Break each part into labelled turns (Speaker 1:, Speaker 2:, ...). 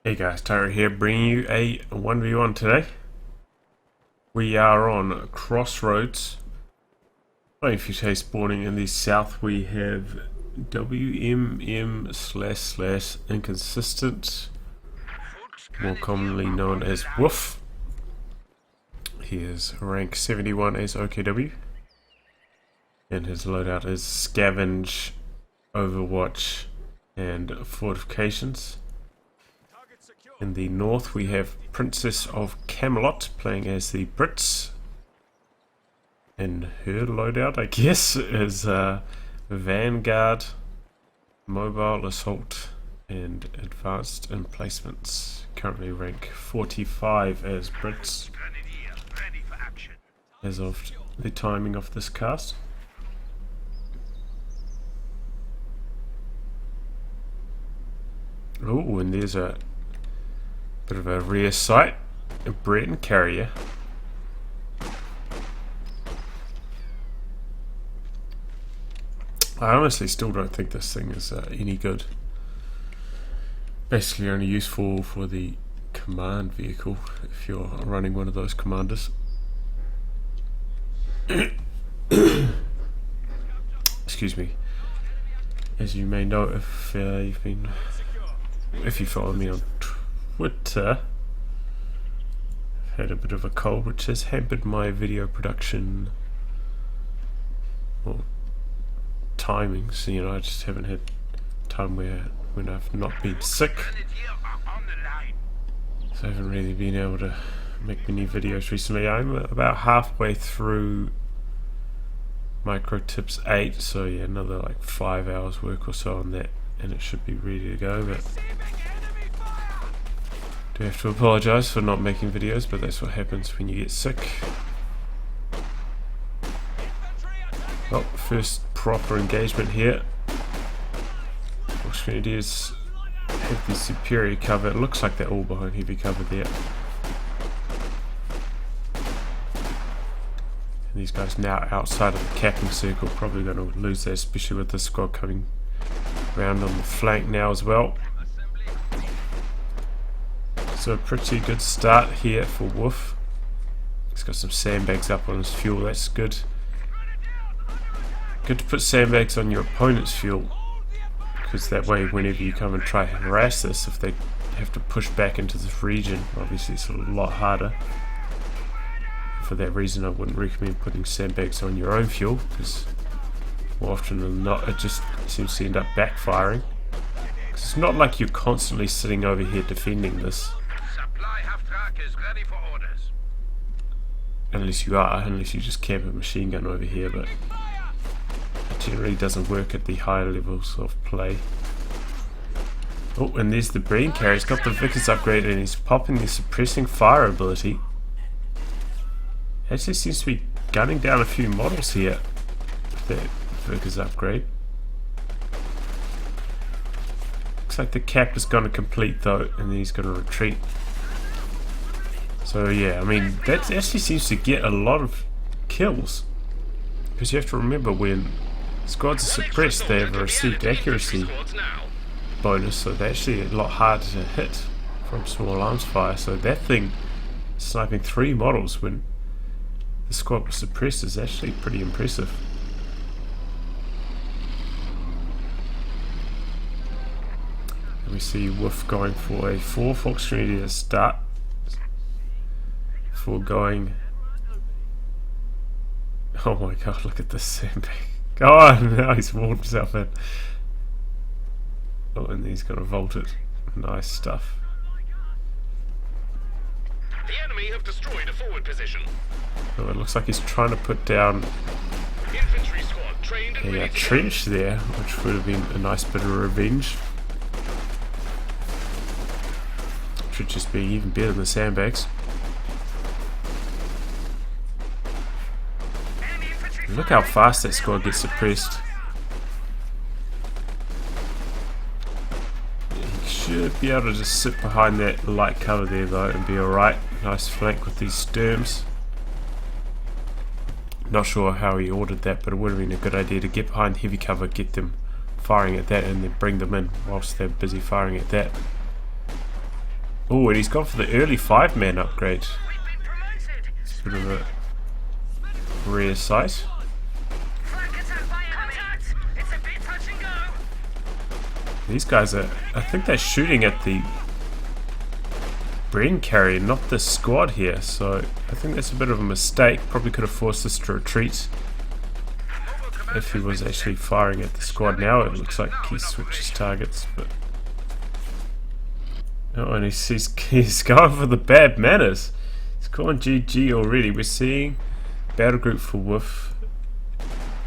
Speaker 1: Hey guys, Tyler here, bringing you a 1v1 today. We are on Crossroads. Playing Future spawning in the south. We have WMM//inconsistent, more commonly known as wuff. He is rank 71 as OKW, and his loadout is scavenge, overwatch, and fortifications. In the north we have PrincessOfCamelot playing as the Brits, and her loadout, I guess, is Vanguard, Mobile Assault, and Advanced Emplacements. Currently rank 45 as Brits as of the timing of this cast. Oh, and there's a bit of a rear sight, a Breton carrier. I honestly still don't think this thing is any good. Basically only useful for the command vehicle if you're running one of those commanders. Excuse me. As you may know, if you follow me on Twitter, I've had a bit of a cold which has hampered my video production or timings. You know, I just haven't had time when I've not been sick, so I haven't really been able to make many videos recently. I'm about halfway through Micro Tips 8, so yeah, another like 5 hours work or so on that and it should be ready to go. But do have to apologise for not making videos, but that's what happens when you get sick. Well, first proper engagement here. What's going to do is have the superior cover. It looks like they're all behind heavy cover there. And these guys now outside of the capping circle, probably going to lose that, especially with this squad coming round on the flank now as well. So a pretty good start here for wuff. He's got some sandbags up on his fuel, that's good. Good to put sandbags on your opponent's fuel, because that way whenever you come and try to harass this, if they have to push back into this region, obviously it's a lot harder. For that reason I wouldn't recommend putting sandbags on your own fuel, because more often than not it just seems to end up backfiring. It's not like you're constantly sitting over here defending this. Unless you just camp a machine gun over here, but it generally doesn't work at the higher levels of play. Oh, and there's the brain carrier. He's got the Vickers upgrade and he's popping the suppressing fire ability. Actually seems to be gunning down a few models here with that Vickers upgrade. Looks like the cap is going to complete though, and then he's going to retreat. So yeah, I mean, that actually seems to get a lot of kills, because you have to remember when squads are suppressed they have a received accuracy bonus, so they're actually a lot harder to hit from small arms fire. So that thing sniping 3 models when the squad was suppressed is actually pretty impressive. And we see wuff going for a 4 Foxtrot to start. For going, oh my god, look at this sandbag. Oh, now he's walled himself in. Oh, and he's going to vault it. Nice stuff.
Speaker 2: The enemy have destroyed a forward position.
Speaker 1: Oh, it looks like he's trying to put down
Speaker 2: Infantry squad trained and
Speaker 1: a trench there, which would have been a nice bit of revenge. Should just be even better than the sandbags. Look how fast that squad gets suppressed. He should be able to just sit behind that light cover there though and be alright. Nice flank with these Sturms. Not sure how he ordered that, but it would have been a good idea to get behind heavy cover, get them firing at that, and then bring them in whilst they're busy firing at that. Oh, and he's gone for the early 5-man upgrade. It's a bit of a rare sight. These guys are, I think they're shooting at the brain carrier, not the squad here, so I think that's a bit of a mistake. Probably could have forced us to retreat if he was actually firing at the squad. Now it looks like he switches targets, but oh, and he's going for the bad manners. He's calling GG already. We're seeing battle group for wuff.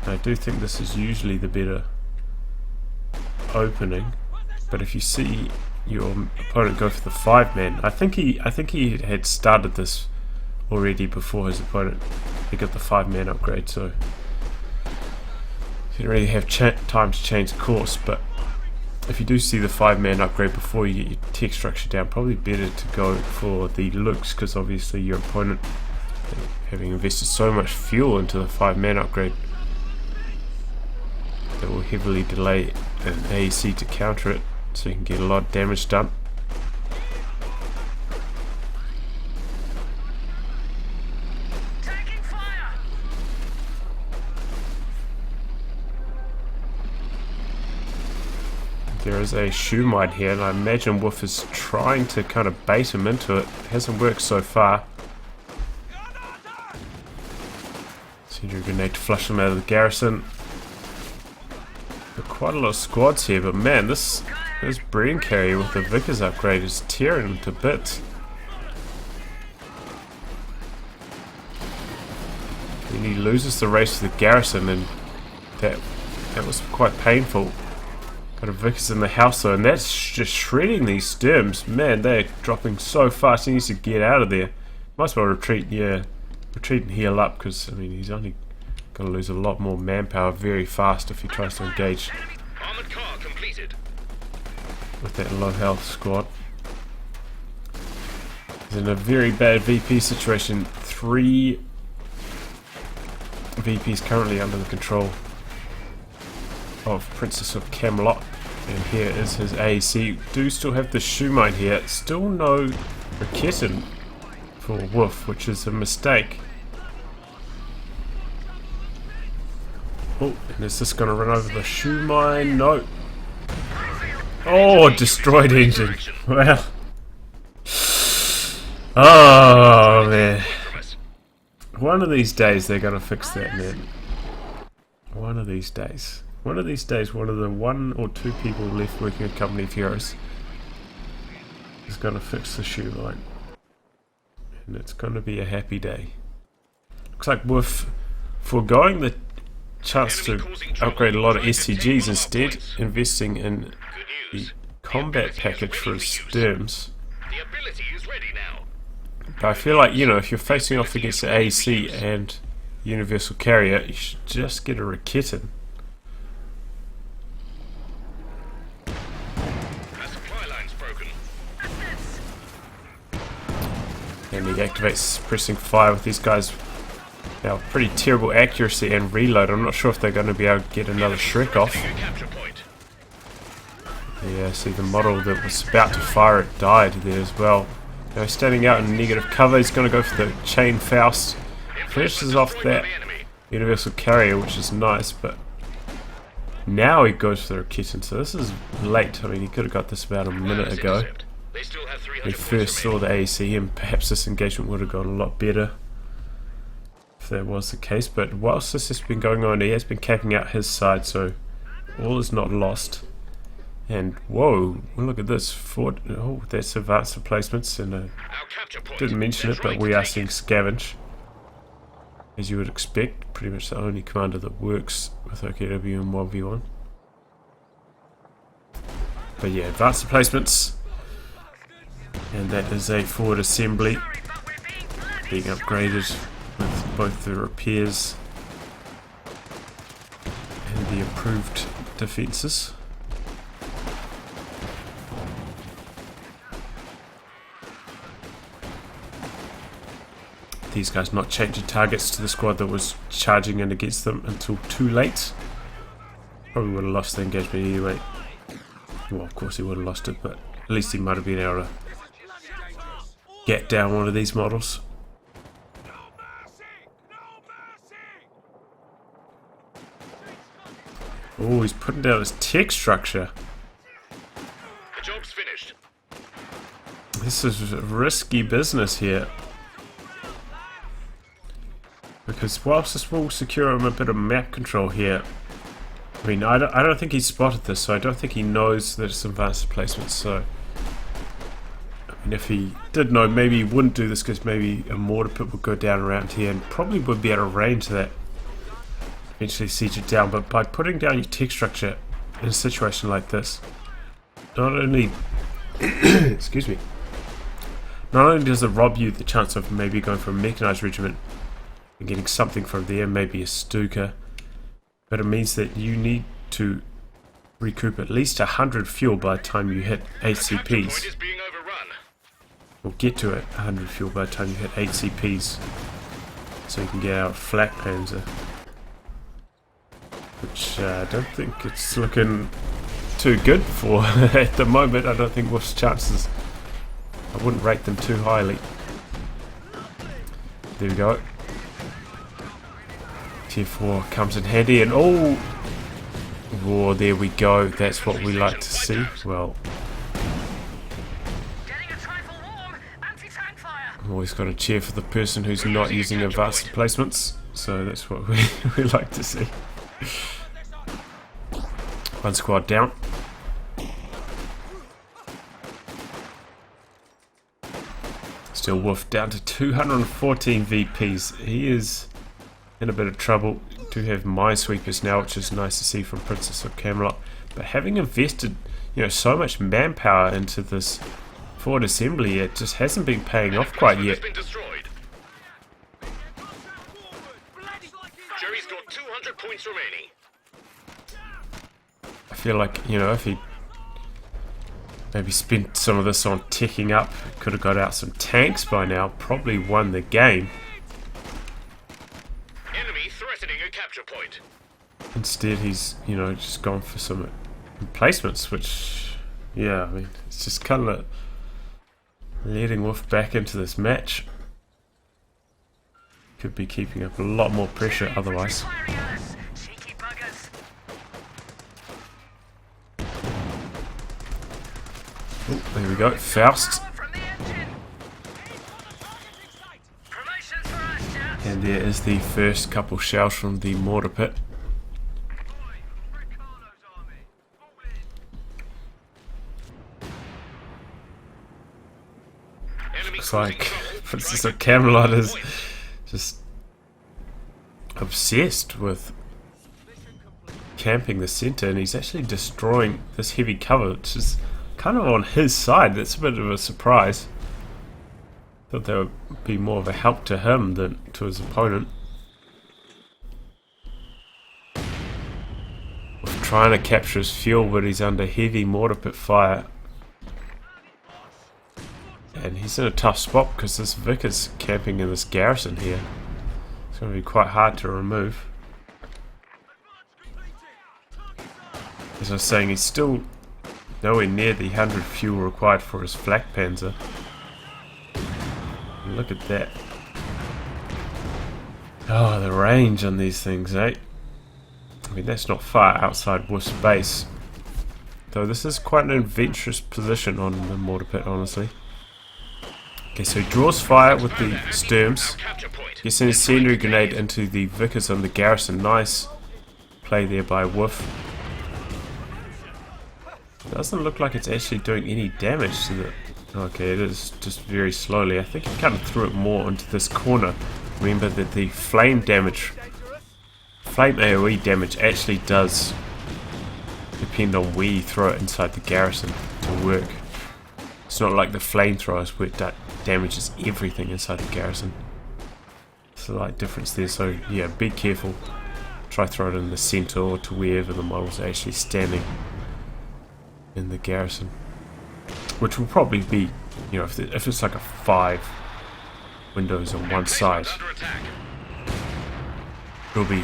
Speaker 1: I do think this is usually the better opening, but if you see your opponent go for the 5-man, I think he had started this already before his opponent. He got the 5-man upgrade, so he didn't really have time to change course. But if you do see the 5-man upgrade before you get your tech structure down, probably better to go for the looks, because obviously your opponent, having invested so much fuel into the 5-man upgrade, that will heavily delay an AEC to counter it, so you can get a lot of damage done.
Speaker 3: Taking fire.
Speaker 1: There is a Shumite here, and I imagine wuff is trying to kind of bait him into it. It hasn't worked so far. Send your grenade to flush him out of the garrison. There are quite a lot of squads here, but man, this brain carrier with the Vickers upgrade is tearing him to bits. And he loses the race to the garrison, and that was quite painful. Got a Vickers in the house though, and that's just shredding these Sturms. Man, they're dropping so fast. He needs to get out of there. Might as well retreat, yeah. Retreat and heal up, because I mean he's only going to lose a lot more manpower very fast if he tries to engage
Speaker 2: Armored car completed.
Speaker 1: with that low health squad. He's in a very bad VP situation. 3 VPs currently under the control of Princess-of-Camelot, and here is his AEC. Do still have the Shumite here. Still no Raketin for wuff, which is a mistake. Oh, and is this going to run over the Shumite? No. Oh, destroyed engine. Wow. Oh, man. One of these days they're going to fix that, man. One of these days. One of these days, one of the 1 or 2 people left working at Company of Heroes is going to fix the Shumite. And it's going to be a happy day. Looks like wuff foregoing the chance to upgrade a lot of STGs, instead investing in the combat package for his Sturms.
Speaker 2: The ability is ready now.
Speaker 1: But I feel like, you know, if you're facing off against the AEC and Universal Carrier, you should just get a Raketin.
Speaker 2: The supply line's broken.
Speaker 1: And he activates suppressing fire with these guys. Now, pretty terrible accuracy and reload. I'm not sure if they're going to be able to get another Shrek off.
Speaker 2: Capture point.
Speaker 1: Yeah, see the model that was about to fire it died there as well. Now he's standing out in negative cover. He's going to go for the Chain Faust. Finishes off that Universal Carrier, which is nice, but now he goes for the Raketin. So this is late. I mean, he could have got this about a minute ago.
Speaker 2: They still have
Speaker 1: When
Speaker 2: 300
Speaker 1: he first saw the AEC, and perhaps this engagement would have gone a lot better if that was the case. But whilst this has been going on, he has been capping out his side, so all is not lost. And whoa, look at this. Oh, that's advanced replacements, and
Speaker 2: Our capture point.
Speaker 1: didn't mention it, but we are seeing scavenge, as you would expect. Pretty much the only commander that works with OKW in 1v1. But yeah, advanced replacements, and that is a forward assembly being upgraded with both the repairs and the improved defences. These guys not changing targets to the squad that was charging in against them until too late. Probably would have lost the engagement anyway. Well, of course he would have lost it, but at least he might have been able to get down one of these models. Oh, he's putting down his tech structure.
Speaker 2: The job's finished.
Speaker 1: This is risky business here. Because whilst this will secure him a bit of map control here, I mean, I don't think he's spotted this, so I don't think he knows that it's advanced placement, so... I mean, if he did know, maybe he wouldn't do this, because maybe a mortar pit would go down around here, and probably would be able to range that. Eventually siege it down, but by putting down your tech structure in a situation like this, not only... excuse me. Not only does it rob you the chance of maybe going for a mechanized regiment and getting something from there, maybe a Stuka, but it means that you need to recoup at least 100 fuel by the time you hit 8
Speaker 2: The capture point
Speaker 1: CPs.
Speaker 2: is being overrun.
Speaker 1: Or get to it 100 fuel by the time you hit 8 CPs. So you can get out flak panzer. Which I don't think it's looking too good for at the moment. I don't think Wolf's chances, I wouldn't rate them too highly. There we go. Tier 4 comes in handy, and oh, there we go. That's what we like to see. Well, I'm always got to cheer for the person who's not using advanced placements, so that's what we like to see. One squad down. Still Wolf down to 214 VPs. He is in a bit of trouble. Do have minesweepers now, which is nice to see from Princess of Camelot. But having invested, so much manpower into this forward assembly, it just hasn't been paying off quite yet.
Speaker 2: Jerry's got 200 points remaining.
Speaker 1: I feel like, if he maybe spent some of this on ticking up, could have got out some tanks by now, probably won the game.
Speaker 2: Enemy threatening a capture point.
Speaker 1: Instead, he's, just gone for some emplacements, which, yeah, I mean, it's just kind of letting Wolf back into this match. Could be keeping up a lot more pressure otherwise. Oh, there we go, Faust. And there is the first couple shells from the mortar pit. Looks like Princess of Camelot is just obsessed with camping the center, and he's actually destroying this heavy cover, which is kind of on his side. That's a bit of a surprise. Thought that would be more of a help to him than to his opponent. With trying to capture his fuel, but he's under heavy mortar pit fire. And he's in a tough spot because this Vic is camping in this garrison here. It's going to be quite hard to remove. As I was saying, he's still nowhere near the 100 fuel required for his flak panzer. And look at that. Oh, the range on these things, eh? I mean, that's not far outside Wolf's base. Though this is quite an adventurous position on the mortar pit, honestly. Okay, so he draws fire with the Sturms. Gets an incendiary grenade into the Vickers on the garrison. Nice play there by Wuff. Doesn't look like it's actually doing any damage to the... Okay, it is just very slowly. I think he kind of threw it more into this corner. Remember that the flame damage, flame AoE damage actually does depend on where you throw it inside the garrison to work. It's not like the flamethrowers where it damages everything inside the garrison. Slight difference there, so yeah, be careful. Try throw it in the center or to wherever the models are actually standing in the garrison, which will probably be, if it's like a 5 windows on one side, it'll be,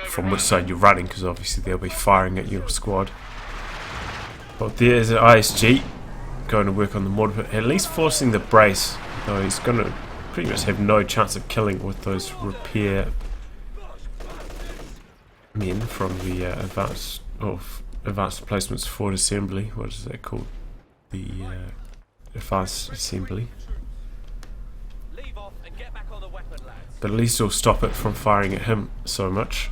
Speaker 1: from which side you're running, because obviously they'll be firing at your squad. But there's an ISG. going to work on the mortar pit, at least forcing the brace, though he's going to pretty much have no chance of killing with those repair men from the advanced replacements forward assembly. What is that called? The advanced assembly. But at least it'll stop it from firing at him so much.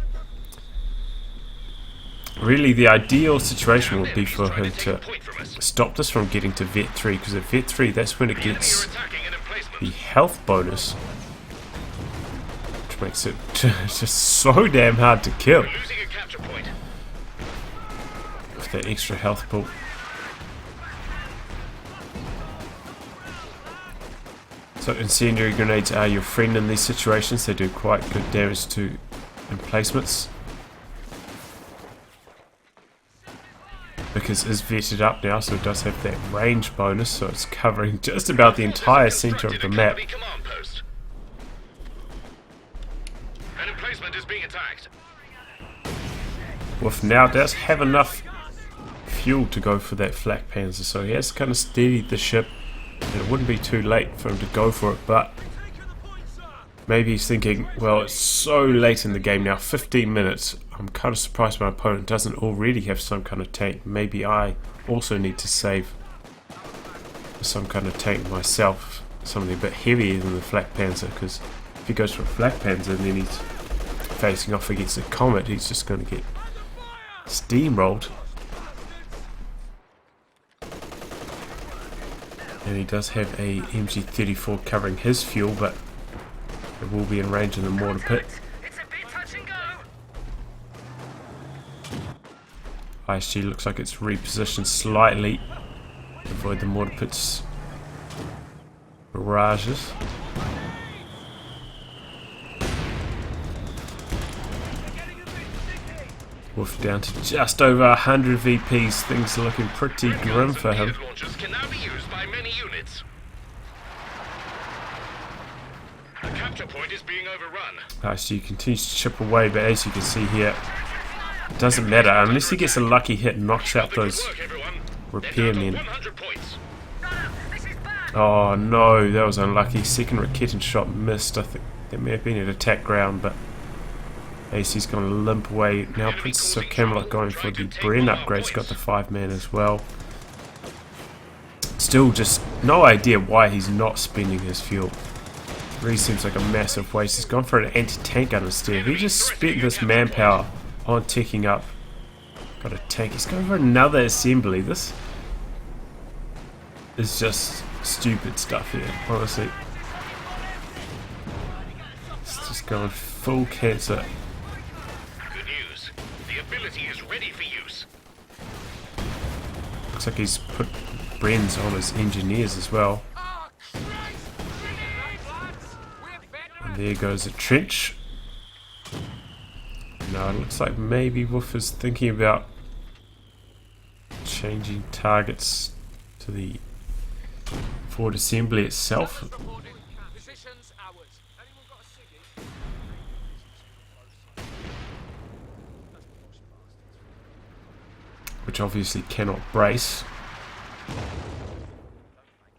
Speaker 1: Really, the ideal situation would be for him to stop this from getting to Vet 3, because at Vet 3, that's when it gets the health bonus, which makes it just so damn hard to kill with that extra health pool. So incendiary grenades are your friend in these situations. They do quite good damage to emplacements, because it's vetted up now, so it does have that range bonus, so it's covering just about the entire center of the map.
Speaker 2: An emplacement is being attacked.
Speaker 1: Wuff now does have enough fuel to go for that flak panzer, so he has kind of steadied the ship, and it wouldn't be too late for him to go for it, but maybe he's thinking, well, it's so late in the game now, 15 minutes, I'm kind of surprised my opponent doesn't already have some kind of tank. Maybe I also need to save some kind of tank myself, something a bit heavier than the flak panzer, because if he goes for a flak panzer and then he's facing off against a comet, he's just going to get steamrolled. And he does have a MG34 covering his fuel, but it will be in range in the mortar pit. ISG looks like it's repositioned slightly to avoid the mortar pit's barrages. Wuff down to just over 100 VPs. Things are looking pretty grim for him. ISG continues to chip away, but as you can see here, it doesn't matter unless he gets a lucky hit and knocks out those repairmen. Oh no, that was unlucky. Second Raketten shot missed. I think there may have been an attack ground, but AC's going to limp away. Now PrincessOfCamelot going for the Bren upgrade. He's got the 5-man as well. Still just no idea why he's not spending his fuel. Really seems like a massive waste. He's gone for an anti-tank gun instead. If he just spent this manpower on ticking up, got a tank. He's going for another assembly. This is just stupid stuff here, honestly. It's just going full cancer.
Speaker 2: Good news. The ability is ready for use.
Speaker 1: Looks like he's put Brens on his engineers as well. And there goes a trench. Now it looks like maybe Wuff is thinking about changing targets to the forward assembly itself. Which obviously cannot brace.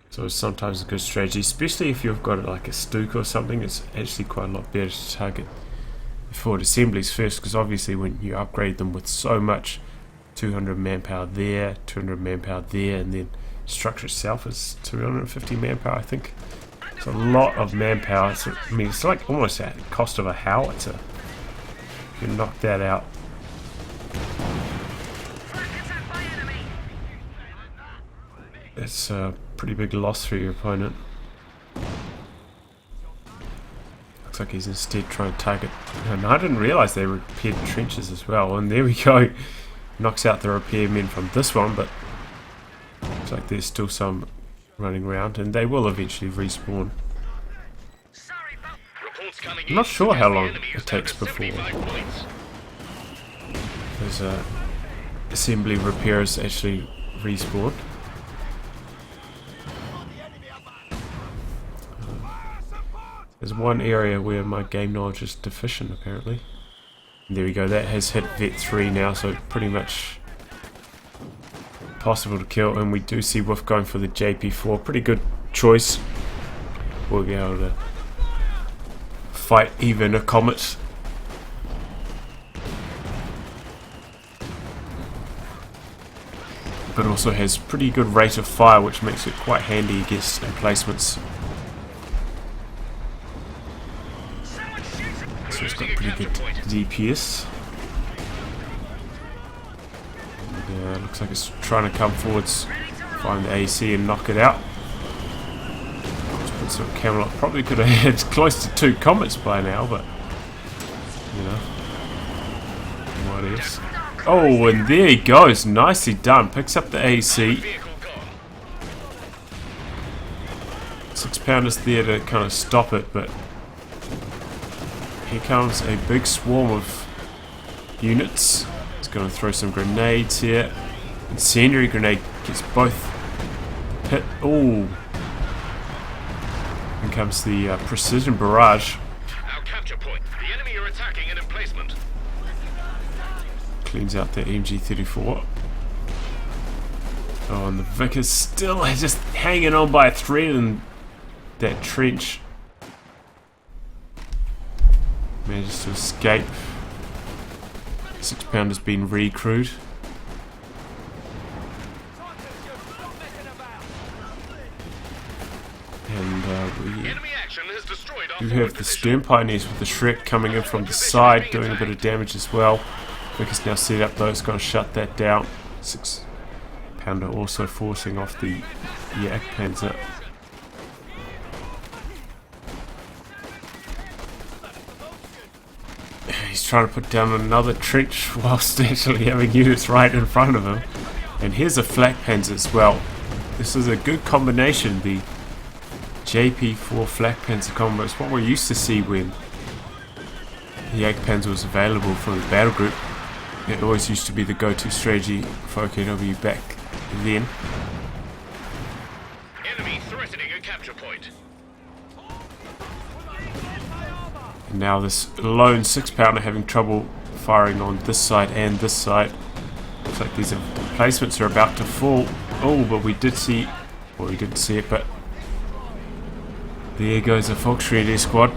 Speaker 1: So it's sometimes a good strategy, especially if you've got like a Stuka or something. It's actually quite a lot better to target the forward assemblies first, because obviously when you upgrade them with so much, 200 manpower there, 200 manpower there, and then structure itself is 250 manpower, I think. It's a lot of manpower. So, I mean, it's like almost at the cost of a howitzer. You can knock that out. That's a pretty big loss for your opponent. Looks like he's instead trying to target. And I didn't realise they repaired trenches as well. And there we go. Knocks out the repairmen from this one, but looks like there's still some running around, and they will eventually respawn. I'm not sure how long it takes before those assembly repairers actually respawn. There's one area where my game knowledge is deficient, apparently. And there we go, that has hit Vet 3 now, so pretty much impossible to kill, and we do see Wuff going for the JP4. Pretty good choice. We'll be able to fight even a comet. But also has pretty good rate of fire, which makes it quite handy against emplacements. So it's got pretty good DPS. Yeah, looks like it's trying to come forwards, find the AC and knock it out. PrincessOfCamelot probably could have had close to 2 comets by now, but you know, what is? Oh, and there he goes, nicely done. Picks up the AC. 6-pounders there to kind of stop it, but here comes a big swarm of units. He's going to throw some grenades here. Incendiary grenade gets both hit. Oh, and comes the precision barrage.
Speaker 2: Our capture point. The enemy are attacking an emplacement.
Speaker 1: Cleans out the MG34. Oh, and the Vic is still just hanging on by a thread in that trench. Manages to escape. 6-pounder's been recrewed. And we do have the Stern Pioneers with the Shrek coming in from the side, doing a bit of damage as well. Vic is now set up though, it's going to shut that down. 6-pounder also forcing off the Yak Panzer. He's trying to put down another trench whilst actually having units right in front of him. And here's a flak panzer as well. This is a good combination, the JP4 flak panzer combo. It's what we're used to see when the Yak Panzer was available from the battle group. It always used to be the go-to strategy for OKW back then.
Speaker 2: Enemy threatening a capture point.
Speaker 1: And now this lone 6-pounder having trouble firing on this side and this side. Looks like these emplacements are about to fall. Oh, but we did see, well, we didn't see it, but there goes the Volksreiter squad.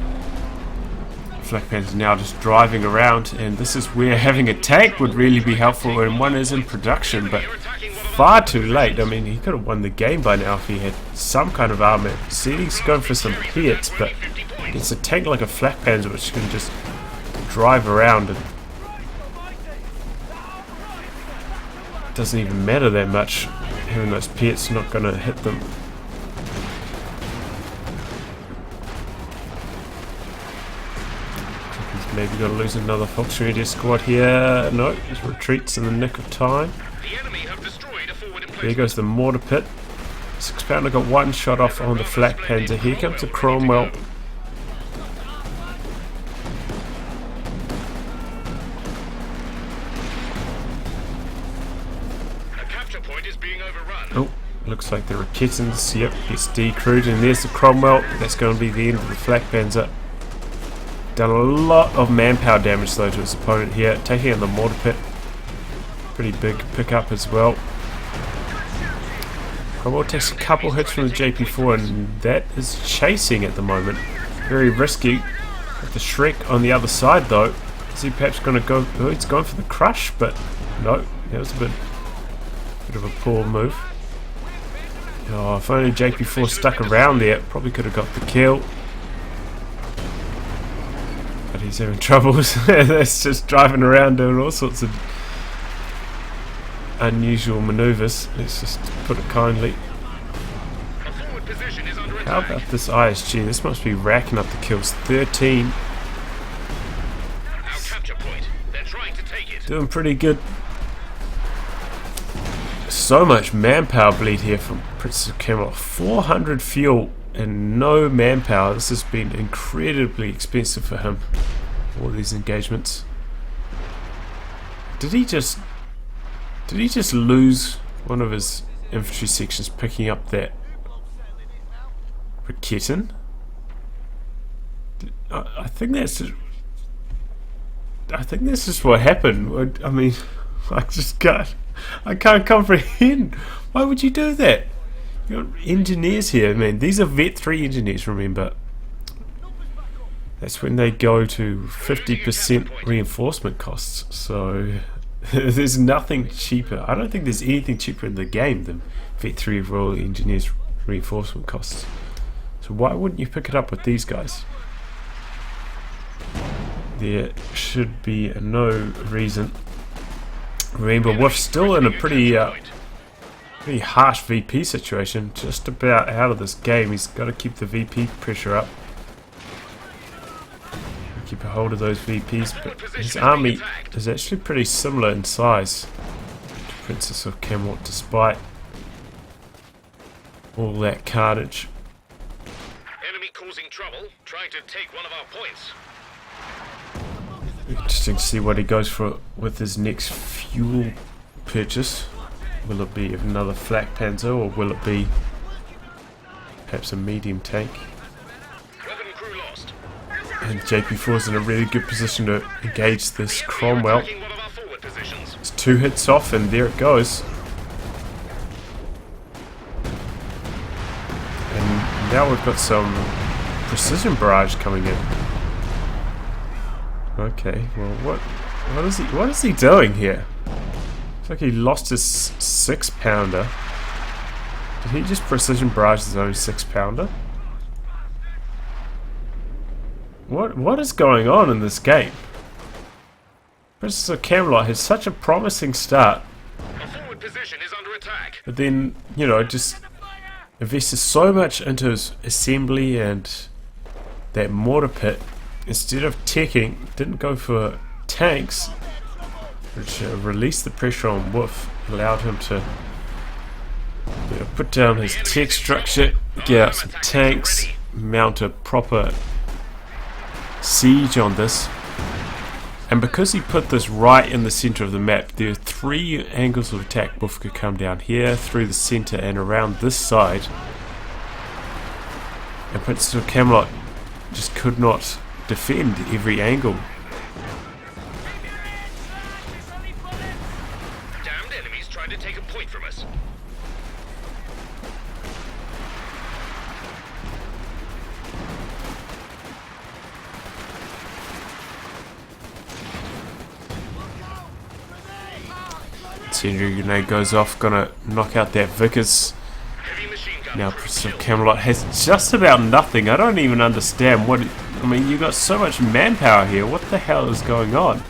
Speaker 1: Flak Panther's now just driving around, and this is where having a tank would really be helpful, and one is in production, but far too late. I mean, he could have won the game by now if he had some kind of armor. See, he's going for some hits, but it's a tank like a Flak Panther which can just drive around, and it doesn't even matter that much. Having those pits not going to hit them. Maybe going to lose another Volksreiter squad here. No, just retreats in the nick of time.
Speaker 2: The enemy have destroyed a forward emplacement.
Speaker 1: There goes the mortar pit. 6-pounder got one shot off on the Flak Panzer. Here comes the Cromwell.
Speaker 2: A capture point is being overrun.
Speaker 1: Oh, looks like the Raketins. Yep, gets decrewed, and there's the Cromwell. That's going to be the end of the Flak Panzer. Done a lot of manpower damage though to his opponent here, taking out the mortar pit. Pretty big pickup as well. Cromwell takes a couple hits from the JP4, and that is chasing at the moment. Very risky. With the Shrek on the other side though. Is he perhaps going to go? Oh, he's going for the crush, but no, that was a bit of a poor move. Oh, if only JP4 stuck around there, probably could have got the kill. But he's having troubles. That's just driving around doing all sorts of unusual maneuvers. Let's just put it kindly. How about this ISG? This must be racking up the kills. 13. Doing pretty good. So much manpower bleed here from PrincessOfCamelot. 400 fuel and no manpower. This has been incredibly expensive for him. All these engagements. Did he just lose one of his infantry sections picking up that Raketin? I think that's just what happened. I mean, I can't comprehend. Why would you do that? You've got engineers here, man. These are Vet 3 engineers, remember. That's when they go to 50% reinforcement costs. So there's nothing cheaper. I don't think there's anything cheaper in the game than Vet 3 Royal Engineers reinforcement costs. So why wouldn't you pick it up with these guys? There should be no reason. Remember, we're still in a pretty harsh VP situation. Just about out of this game. He's got to keep the VP pressure up. Keep a hold of those VPs, but his army is actually pretty similar in size to Princess of Camelot, despite all that carnage.
Speaker 2: Enemy causing trouble, trying to take one of our points.
Speaker 1: Interesting to see what he goes for with his next fuel purchase. Will it be another flak panzer, or will it be perhaps a medium tank?
Speaker 2: Weapon crew lost.
Speaker 1: And JP4 is in a really good position to engage this Cromwell.
Speaker 2: Attacking one of our forward positions.
Speaker 1: It's 2 hits off, and there it goes. And now we've got some precision barrage coming in. Okay, well, what is he doing here? It's like he lost his 6-pounder. Did he just precision barrage his own 6-pounder? What is going on in this game? Princess of Camelot has such a promising start,
Speaker 2: Our forward position is under attack.
Speaker 1: but then, you know, just invested so much into his assembly and that mortar pit. Instead of teching, didn't go for tanks, which released the pressure on Wuff, allowed him to put down his tech structure, get out some tanks, mount a proper siege on this. And because he put this right in the center of the map, there are 3 angles of attack. Wuff could come down here, through the center, and around this side. And Princess of Camelot just could not defend every angle.
Speaker 2: Damned enemies trying to take a point from us.
Speaker 1: Incendiary grenade goes off, gonna knock out that Vickers.
Speaker 2: Heavy machine gun.
Speaker 1: Now Princess of Camelot has just about nothing. I don't even understand what. I mean, you got so much manpower here. What the hell is going on?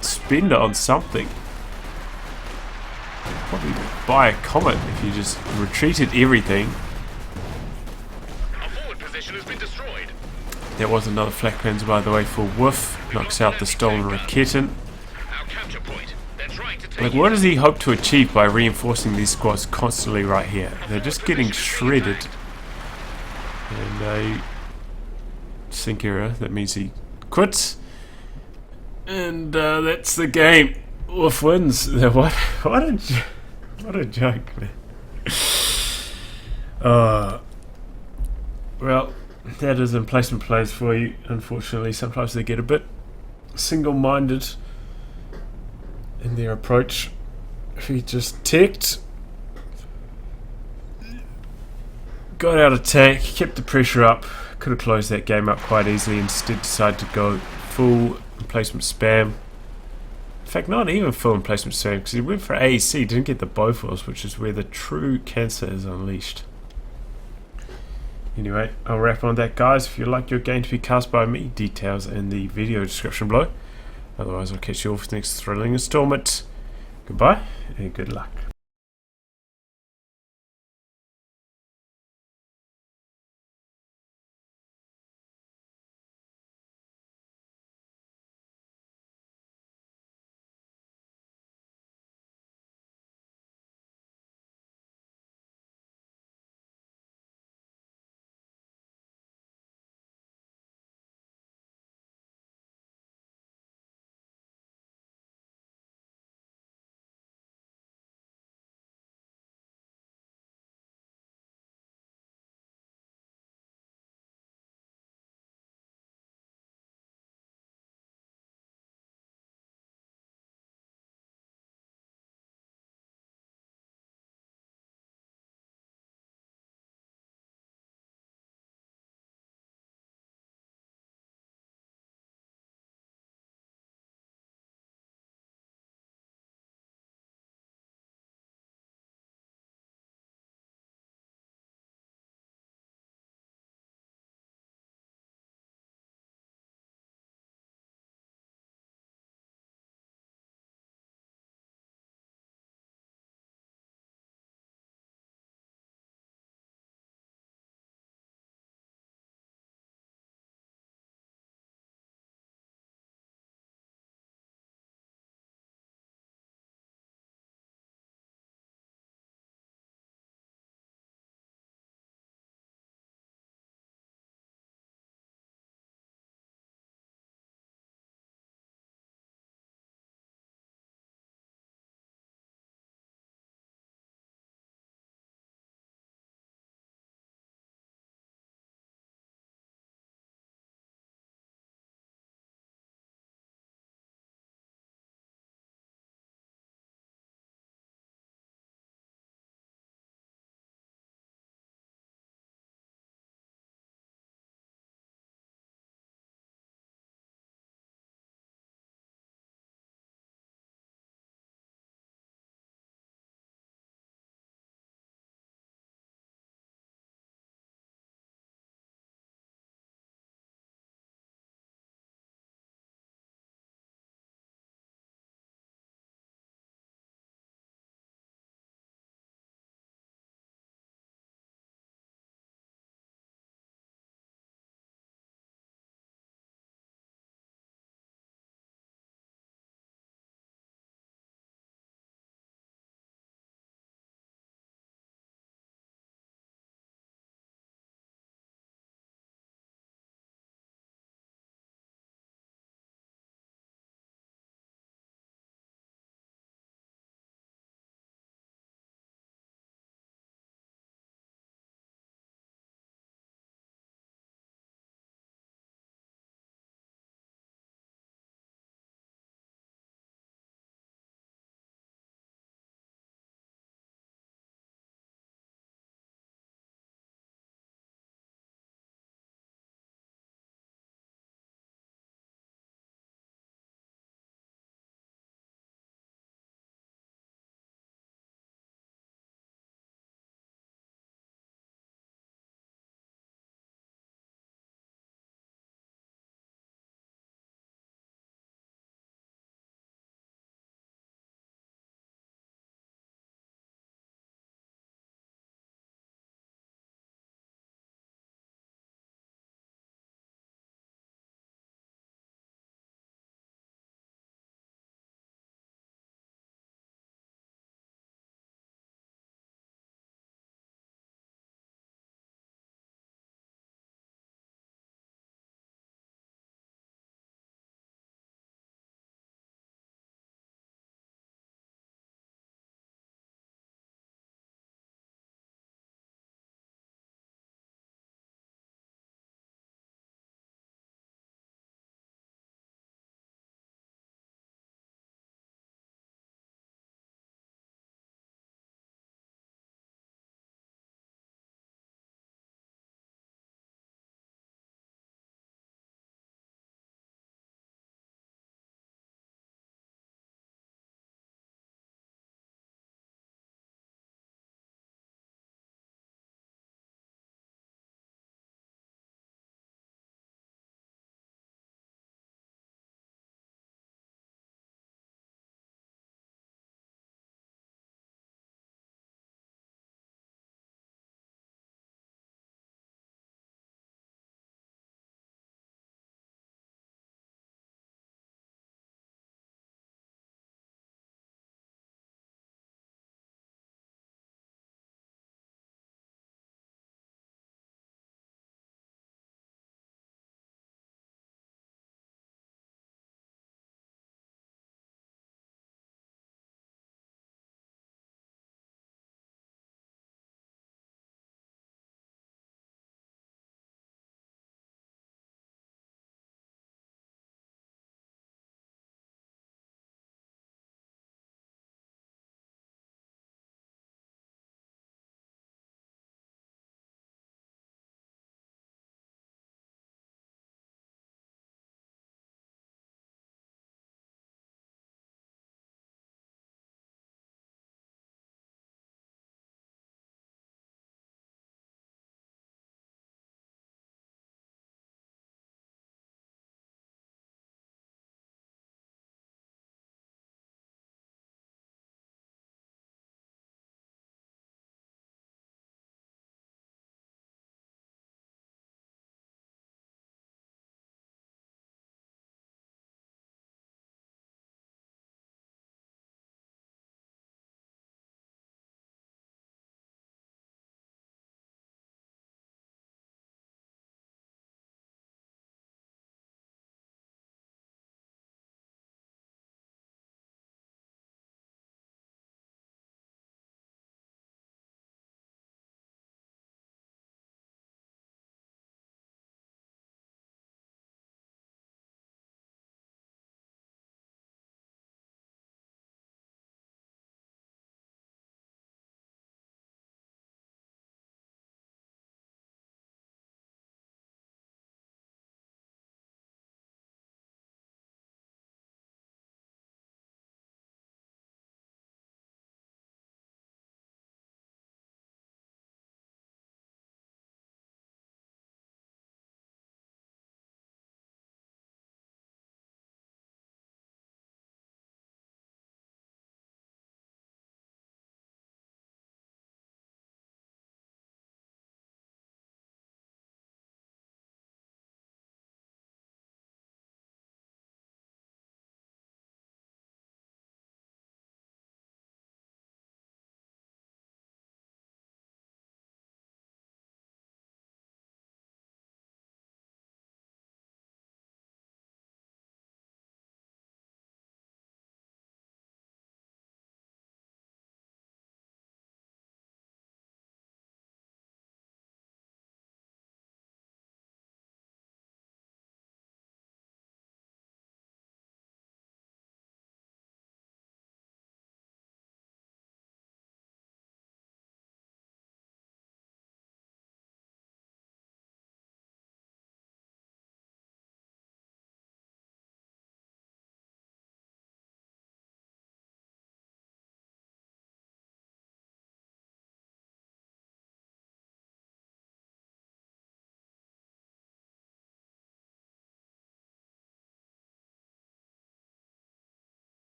Speaker 1: Spend it on something. Probably buy a comet if you just retreated everything.
Speaker 2: Our forward position has been destroyed.
Speaker 1: There was another flak panzer, by the way, for Wuff. Knocks out the stolen Raketten.
Speaker 2: Our capture point. They're trying to take
Speaker 1: Like, what does he hope to achieve by reinforcing these squads constantly right here? They're just getting shredded. And a sync error. That means he quits. And that's the game. Wuff wins. What a joke, man. Well, that is emplacement plays for you. Unfortunately, sometimes they get a bit single-minded in their approach. He just teched, got out of tank, kept the pressure up, could have closed that game up quite easily, instead decided to go full emplacement spam. In fact, not even full emplacement spam, because he went for AEC, didn't get the Bofors, which is where the true cancer is unleashed. Anyway, I'll wrap on that, guys. If you'd like your game to be cast by me, details in the video description below. Otherwise, I'll catch you all for the next thrilling installment. Goodbye, and good luck.